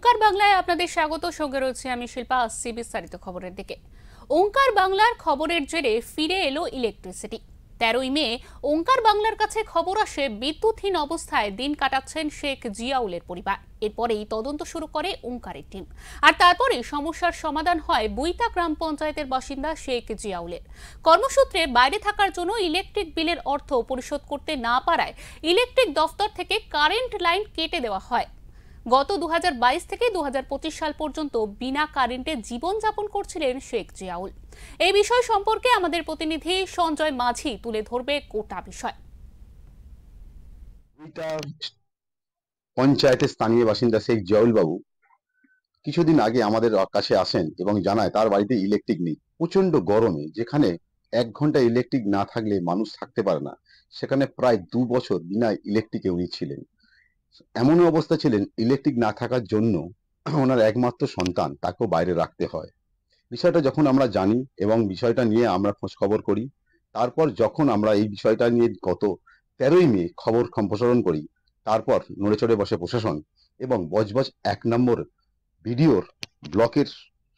ওঙ্কার বাংলায় আপনাদের স্বাগত। সঙ্গে রয়েছে আমি শিল্পা। আসছি বিস্তারিত খবরের দিকে। ওঙ্কার বাংলার খবরের জেরে ফিরে এলো ইলেকট্রিসিটি। 13ই মে ওঙ্কার বাংলার কাছে খবর আসে বিদ্যুৎহীন অবস্থায় দিন কাটাচ্ছেন শেখ জিয়াউলের পরিবার। এরপরেই তদন্ত শুরু করে ওঙ্কারের টিম, আর তারপরে সমস্যার সমাধান হয় বুইতা গ্রাম পঞ্চায়েতের বাসিন্দা শেখ জিয়াউলের। কর্মসূত্রে বাইরে থাকার জন্য ইলেকট্রিক বিলের অর্থ পরিশোধ করতে না পারায় ইলেকট্রিক দফতর থেকে কারেন্ট লাইন কেটে দেওয়া হয়। গত 2022 থেকে 2025 সাল পর্যন্ত বিনা কারেন্টে জীবনযাপন করছিলেন শেখ জিয়াউল। এই বিষয় সম্পর্কে আমাদের প্রতিনিধি সঞ্জয় মাঝি তুলে ধরবে গোটা বিষয়। পঞ্চায়েতের স্থানীয় বাসিন্দা শেখ জিয়াউল বাবু কিছুদিন আগে আমাদের কাছে আসেন এবং জানায় তার বাড়িতে ইলেকট্রিক নেই। প্রচন্ড গরমে, যেখানে 1 ঘন্টা ইলেকট্রিক না থাকলে মানুষ থাকতে পারে না, সেখানে প্রায় 2 বছর বিনা ইলেকট্রিকে উনি ছিলেন। এমন অবস্থা ছিলেন, ইলেকট্রিক না থাকার জন্য ওনার একমাত্র সন্তান তাকেও বাইরে রাখতে হয়। বিষয়টা যখন আমরা জানি এবং বিষয়টা নিয়ে আমরা খোঁজ খবর করি, তারপর যখন আমরা এই বিষয়টা নিয়ে গত 13ই মে খবর সম্প্রসারণ করি, তারপর নড়ে চড়ে বসে প্রশাসন এবং বজবজ 1 নম্বর বিডিওর ব্লকের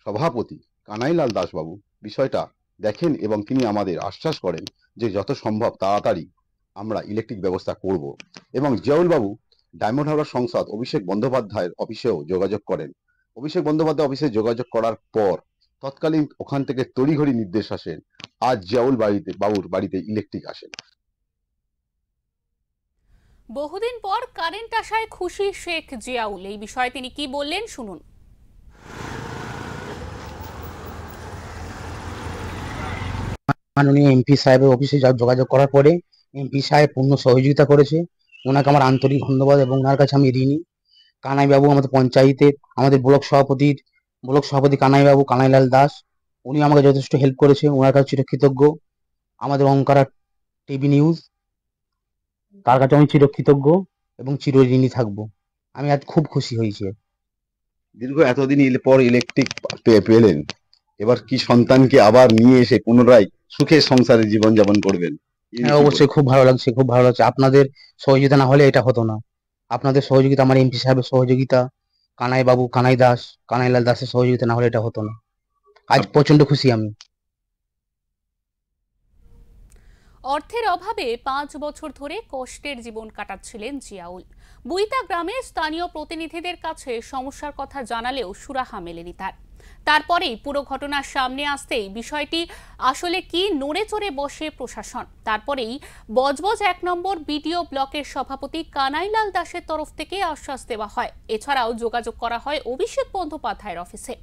সভাপতি কানাইলাল দাসবাবু বিষয়টা দেখেন এবং তিনি আমাদের আশ্বাস করেন যে যত সম্ভব তাড়াতাড়ি আমরা ইলেকট্রিক ব্যবস্থা করব। এবং জিয়াউল বাবু ডায়মন্ড হারবার সংসদ অভিষেক বন্দ্যোপাধ্যায়ের অফিসেও যোগাযোগ করেন। অভিষেক বন্দ্যোপাধ্যায় অফিসে যোগাযোগ করার পর তৎকালীন ওখান থেকে তড়িঘড়ি নির্দেশ আসেন, আজ জিয়াউল বাবুর বাড়িতে ইলেকট্রিক আসেন। বহুদিন পর কারেন্ট আসায় খুশি শেখ জিয়াউল। এই বিষয়ে তিনি কি বললেন শুনুন। মাননীয় এমপি সাহেবের অফিসে যোগাযোগ করার পরে এমপি সাহেব পূর্ণ সহযোগিতা করেছে। ওনাকে আমার আন্তরিক ধন্যবাদ এবং ওনার কাছে আমি ঋণী। কানাইবাবু আমাদের পঞ্চায়েতের আমাদের ব্লক সভাপতি কানাইবাবু কানাইলাল দাস, উনি আমাকে যথেষ্ট হেল্প করেছে, ওনার কাছে চিরকৃতজ্ঞ। আমাদের ওঙ্কারা টিভি নিউজ, তার কাছে আমি চিরকৃতজ্ঞ এবং চিরঋণী থাকবো। আমি আজ খুব খুশি হয়েছি। দীর্ঘ এতদিন পর ইলেকট্রিক পেলেন, এবার কি সন্তানকে আবার নিয়ে এসে পুনরায় সুখে সংসারে জীবনযাপন করবেন? হ্যাঁ, অবশ্যই খুব ভালো লাগছে, খুব ভালো লাগছে। আপনাদের সহযোগিতা না হলে এটা হতো না। আপনাদের সহযোগিতা, আমার এমপি সাহেবের সহযোগিতা, কানাইলাল দাসের সহযোগিতা না হলে এটা হতো না। আজ প্রচন্ড খুশি আমি। অর্থের অভাবে 5 বছর ধরে কষ্টের জীবন কাটাচ্ছিলেন জিয়াউল। বুইতা গ্রামের স্থানীয় প্রতিনিধিদের কাছে সমস্যার কথা জানালেও সুরাহা মেলেনি তারপরেই পুরো ঘটনার সামনে আসতেই বিষয়টি আসলে কি নড়ে চড়ে বসে প্রশাসন। তারপরেই বজবজ 1 নম্বর বিডিও ব্লকের সভাপতি কানাইলাল দাসের তরফ থেকে আশ্বাস দেওয়া হয়। এছাড়াও যোগাযোগ করা হয় অভিষেক বন্দ্যোপাধ্যায়ের অফিসে।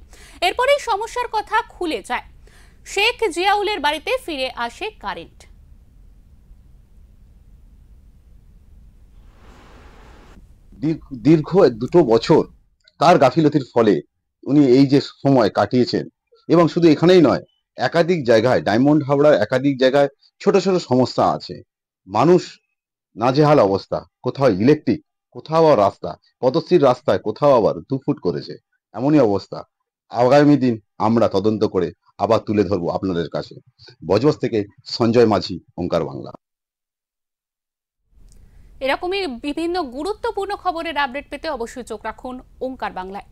এরপরেই সমস্যার কথা খুলে যায়। শেখ জিয়াউলের বাড়িতে ফিরে আসে কারেন্ট। দীর্ঘ 2 বছর তার গাফিলতির ফলে উনি এই যে সময় কাটিয়েছেন, এবং শুধু এখানেই নয়, একাধিক জায়গায় ডায়মন্ড হাবড়ার একাধিক জায়গায় ছোট ছোট সমস্যা আছে। মানুষ নাজেহাল অবস্থা, কোথাও ইলেকট্রিক, কোথাও আবার রাস্তা, পদশ্রীর রাস্তায় কোথাও আবার 2 ফুট করেছে, এমনই অবস্থা। আগামী দিন আমরা তদন্ত করে আবার তুলে ধরবো আপনাদের কাছে। বজবজ থেকে সঞ্জয় মাঝি, ওঙ্কার বাংলা। এরকমই বিভিন্ন গুরুত্বপূর্ণ খবরের আপডেট পেতে অবশ্যই চোখ রাখুন ওঙ্কার বাংলায়।